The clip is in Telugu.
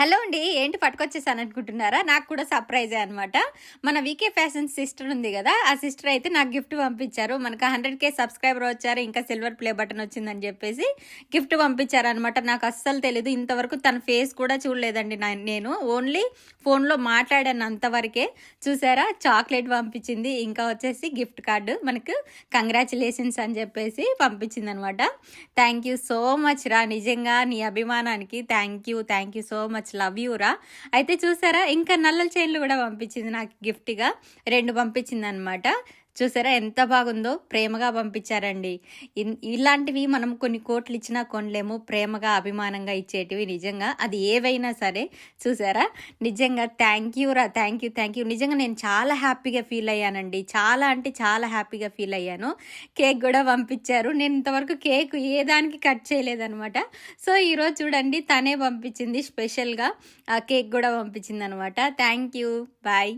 హలో అండి. ఏంటి పట్టుకొచ్చేసాను అనుకుంటున్నారా? నాకు కూడా సర్ప్రైజే అనమాట. మన వీకే ఫ్యాషన్స్ సిస్టర్ ఉంది గదా! ఆ సిస్టర్ అయితే నాకు గిఫ్ట్ పంపించారు. మనకు 100,000 సబ్స్క్రైబర్ వచ్చారు. ఇంకా సిల్వర్ ప్లే బటన్ వచ్చిందని జెప్పేసి గిఫ్ట్ పంపించారనమాట. నాకు అస్సలు తెలీదు. ఇంతవరకు తన ఫేస్ కూడా చూడలేదండి నేను. ఓన్లీ ఫోన్‌లో మాట్లాడాను అంతవరకే. చూసారా? చాక్లెట్ పంపించింది. ఇంకా వచ్చేసి గిఫ్ట్ కార్డ్ మనకు కంగ్రాచ్యులేషన్స్ అని జెప్పేసి పంపించిందనమాట. థ్యాంక్ యూ సో మచ్ రా! నిజంగా నీ అభిమానానికి thank you so much. Love you రా. అయితే చూసారా, ఇంకా నల్లల చైన్లు కూడా పంపించింది నాకు గిఫ్ట్గా. 2 పంపించింది అనమాట. చూసారా ఎంత బాగుందో, ప్రేమగా పంపించారండి. ఇలాంటివి మనం కొన్ని కోట్లు ఇచ్చినా కొనలేము. ప్రేమగా అభిమానంగా ఇచ్చేటివి నిజంగా అది ఏవైనా సరే. చూసారా, నిజంగా థ్యాంక్ యూ రా. Thank you. నిజంగా నేను చాలా హ్యాపీగా ఫీల్ అయ్యానండి. చాలా అంటే చాలా హ్యాపీగా ఫీల్ అయ్యాను. కేక్ కూడా పంపించారు. నేను ఇంతవరకు కేక్ ఏ దానికి కట్ చేయలేదనమాట. సో ఈరోజు చూడండి తనే పంపించింది స్పెషల్గా కేక్ కూడా పంపించింది అనమాట. Thank you. బాయ్.